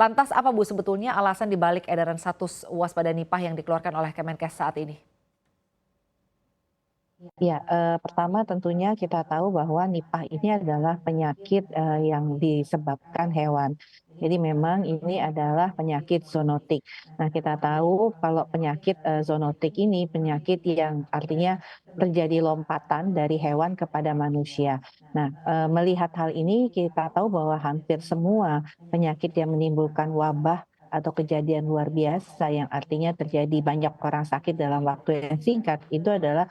Lantas apa Bu sebetulnya alasan dibalik edaran status waspada nipah yang dikeluarkan oleh Kemenkes saat ini? Ya, pertama tentunya kita tahu bahwa Nipah ini adalah penyakit, yang disebabkan hewan. Jadi memang ini adalah penyakit zoonotik. Nah, kita tahu kalau penyakit, zoonotik ini penyakit yang artinya terjadi lompatan dari hewan kepada manusia. Nah, melihat hal ini kita tahu bahwa hampir semua penyakit yang menimbulkan wabah atau kejadian luar biasa yang artinya terjadi banyak orang sakit dalam waktu yang singkat, itu adalah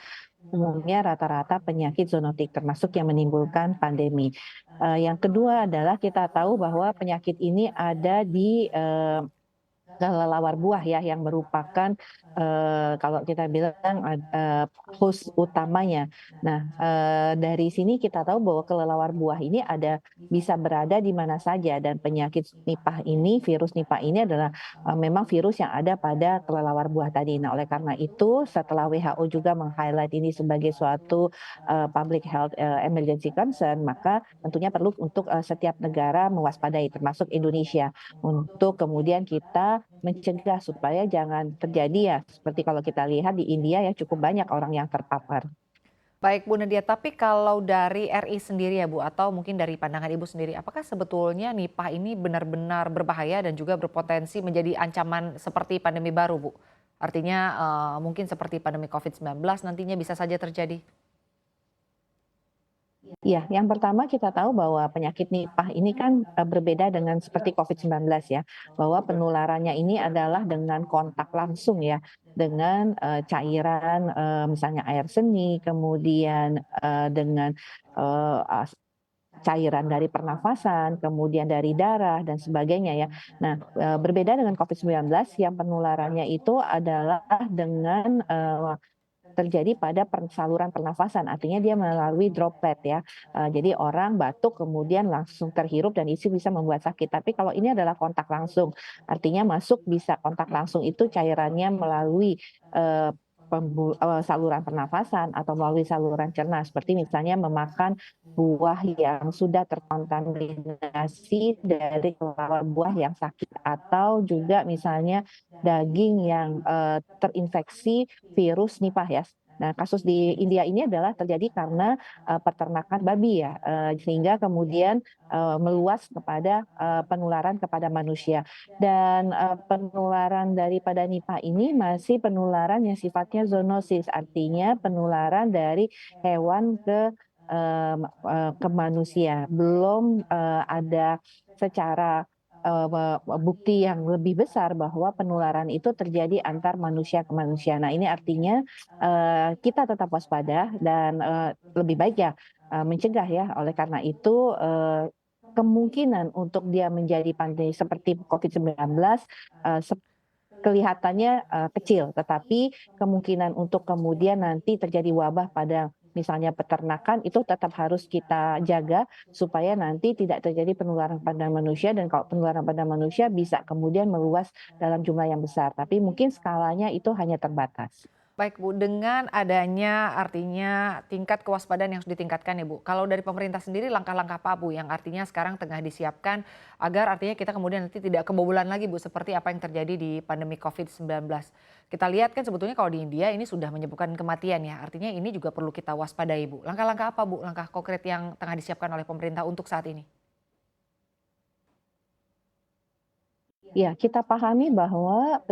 umumnya rata-rata penyakit zoonotik termasuk yang menimbulkan pandemi. Yang kedua adalah kita tahu bahwa penyakit ini ada di, kelelawar buah ya, yang merupakan, kalau kita bilang host utamanya. Nah, dari sini kita tahu bahwa kelelawar buah ini bisa berada di mana saja dan penyakit nipah ini, virus nipah ini adalah, memang virus yang ada pada kelelawar buah tadi. Nah, oleh karena itu setelah WHO juga meng-highlight ini sebagai suatu, public health, emergency concern, maka tentunya perlu untuk, setiap negara mewaspadai termasuk Indonesia. Untuk kemudian kita mencegah supaya jangan terjadi ya, seperti kalau kita lihat di India ya cukup banyak orang yang terpapar. Baik Bu Nadia, tapi kalau dari RI sendiri ya Bu, atau mungkin dari pandangan Ibu sendiri, apakah sebetulnya nipah ini benar-benar berbahaya dan juga berpotensi menjadi ancaman seperti pandemi baru Bu? Artinya mungkin seperti pandemi COVID-19 nantinya bisa saja terjadi. Iya, yang pertama kita tahu bahwa penyakit nipah ini kan, berbeda dengan seperti COVID-19 ya, bahwa penularannya ini adalah dengan kontak langsung ya, dengan, cairan, misalnya air seni, kemudian, dengan, eee, as cairan dari pernafasan, kemudian dari darah dan sebagainya ya. Nah, berbeda dengan COVID-19 yang penularannya itu adalah dengan, terjadi pada saluran pernafasan, artinya dia melalui droplet ya. Jadi orang batuk kemudian langsung terhirup dan itu bisa membuat sakit. Tapi kalau ini adalah kontak langsung, artinya masuk bisa kontak langsung itu cairannya melalui, eee, saluran pernafasan atau melalui saluran cerna, seperti misalnya memakan buah yang sudah terkontaminasi dari kelelawar buah yang sakit, atau juga misalnya daging yang, terinfeksi virus nipah ya. Nah, kasus di India ini adalah terjadi karena, peternakan babi ya, sehingga kemudian, meluas kepada, penularan kepada manusia. Dan, penularan daripada nipah ini masih penularan yang sifatnya zoonosis, artinya penularan dari hewan ke manusia. Belum, ada secara bukti yang lebih besar bahwa penularan itu terjadi antar manusia ke manusia. Nah, ini artinya, kita tetap waspada dan, lebih baik ya, mencegah ya. Oleh karena itu, kemungkinan untuk dia menjadi pandemi seperti COVID-19, kelihatannya, kecil, tetapi kemungkinan untuk kemudian nanti terjadi wabah pada misalnya peternakan itu tetap harus kita jaga supaya nanti tidak terjadi penularan pada manusia, dan kalau penularan pada manusia bisa kemudian meluas dalam jumlah yang besar, tapi mungkin skalanya itu hanya terbatas. Baik Bu, dengan adanya artinya tingkat kewaspadaan yang harus ditingkatkan ya Bu. Kalau dari pemerintah sendiri langkah-langkah apa Bu yang artinya sekarang tengah disiapkan agar artinya kita kemudian nanti tidak kebobolan lagi Bu seperti apa yang terjadi di pandemi COVID-19. Kita lihat kan sebetulnya kalau di India ini sudah menyebabkan kematian ya. Artinya ini juga perlu kita waspadai Bu. Langkah-langkah apa Bu? Langkah konkret yang tengah disiapkan oleh pemerintah untuk saat ini? Ya, kita pahami bahwa,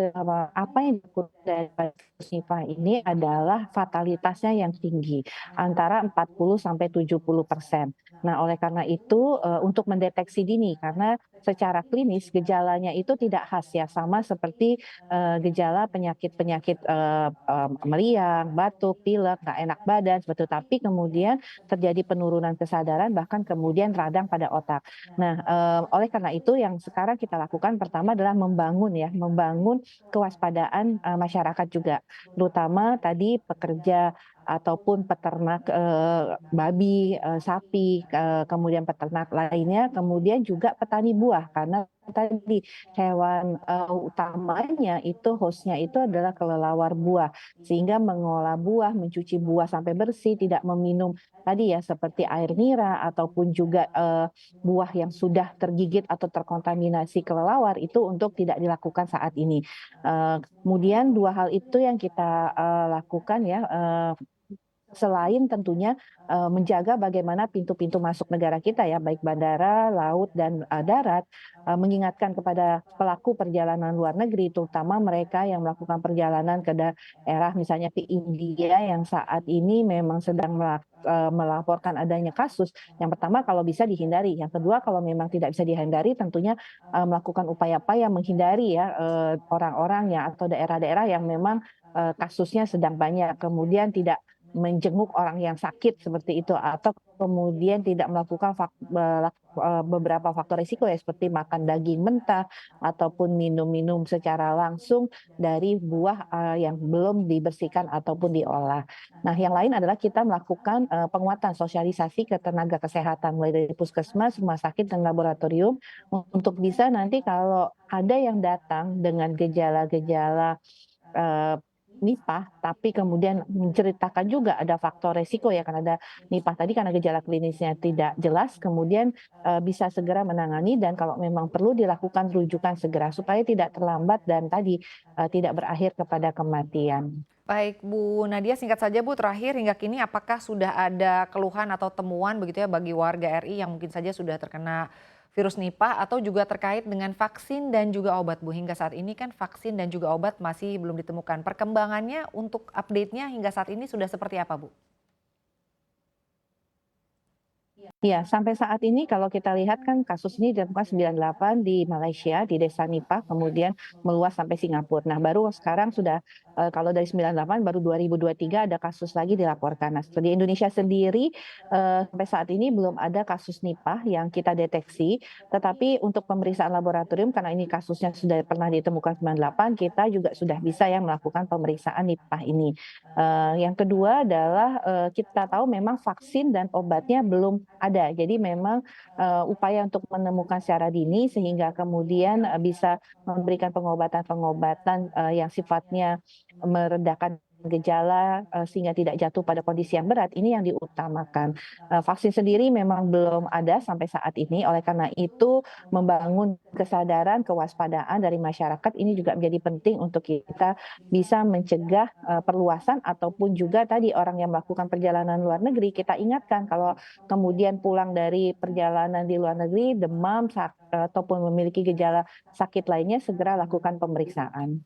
apa yang dilakukan dari virus Nipah ini adalah fatalitasnya yang tinggi, antara 40 sampai 70%. Nah, oleh karena itu, untuk mendeteksi dini, karena secara klinis gejalanya itu tidak khas ya, sama seperti, gejala penyakit-penyakit, meriang, batuk, pilek, nggak enak badan, seperti itu. Tapi kemudian terjadi penurunan kesadaran, bahkan kemudian radang pada otak. Nah, oleh karena itu yang sekarang kita lakukan pertama adalah membangun kewaspadaan, masyarakat juga, terutama tadi pekerja ataupun peternak, babi, sapi, kemudian peternak lainnya, kemudian juga petani buah, karena tadi hewan utamanya itu hostnya itu adalah kelelawar buah, sehingga mengolah buah, mencuci buah sampai bersih, tidak meminum tadi ya seperti air nira ataupun juga buah yang sudah tergigit atau terkontaminasi kelelawar itu untuk tidak dilakukan saat ini. Kemudian dua hal itu yang kita lakukan ya. Selain tentunya menjaga bagaimana pintu-pintu masuk negara kita ya, baik bandara, laut, dan darat, mengingatkan kepada pelaku perjalanan luar negeri, terutama mereka yang melakukan perjalanan ke daerah misalnya ke India yang saat ini memang sedang melaporkan adanya kasus. Yang pertama kalau bisa dihindari, yang kedua kalau memang tidak bisa dihindari tentunya melakukan upaya-upaya menghindari ya orang-orang ya atau daerah-daerah yang memang kasusnya sedang banyak, kemudian tidak menjenguk orang yang sakit seperti itu atau kemudian tidak melakukan beberapa faktor risiko ya seperti makan daging mentah ataupun minum-minum secara langsung dari buah yang belum dibersihkan ataupun diolah. Nah, yang lain adalah kita melakukan penguatan sosialisasi ke tenaga kesehatan mulai dari puskesmas, rumah sakit dan laboratorium untuk bisa nanti kalau ada yang datang dengan gejala-gejala Nipah, tapi kemudian menceritakan juga ada faktor resiko ya, karena ada Nipah tadi karena gejala klinisnya tidak jelas, kemudian bisa segera menangani dan kalau memang perlu dilakukan rujukan segera supaya tidak terlambat dan tadi tidak berakhir kepada kematian. Baik Bu Nadia, singkat saja Bu, terakhir hingga kini apakah sudah ada keluhan atau temuan begitu ya bagi warga RI yang mungkin saja sudah terkena virus Nipah atau juga terkait dengan vaksin dan juga obat Bu? Hingga saat ini kan vaksin dan juga obat masih belum ditemukan. Perkembangannya untuk update-nya hingga saat ini sudah seperti apa Bu? Iya, sampai saat ini kalau kita lihat kan kasus ini ditemukan 98 di Malaysia, di desa Nipah, kemudian meluas sampai Singapura. Nah, baru sekarang sudah kalau dari 98 baru 2023 ada kasus lagi dilaporkan. Nah, di Indonesia sendiri sampai saat ini belum ada kasus Nipah yang kita deteksi, tetapi untuk pemeriksaan laboratorium karena ini kasusnya sudah pernah ditemukan 98, kita juga sudah bisa yang melakukan pemeriksaan Nipah ini. Yang kedua adalah kita tahu memang vaksin dan obatnya belum ada. Jadi memang upaya untuk menemukan secara dini sehingga kemudian bisa memberikan pengobatan-pengobatan yang sifatnya meredakan gejala sehingga tidak jatuh pada kondisi yang berat, ini yang diutamakan. Vaksin sendiri memang belum ada sampai saat ini, oleh karena itu membangun kesadaran, kewaspadaan dari masyarakat ini juga menjadi penting untuk kita bisa mencegah perluasan ataupun juga tadi orang yang melakukan perjalanan luar negeri, kita ingatkan kalau kemudian pulang dari perjalanan di luar negeri, demam ataupun memiliki gejala sakit lainnya, segera lakukan pemeriksaan.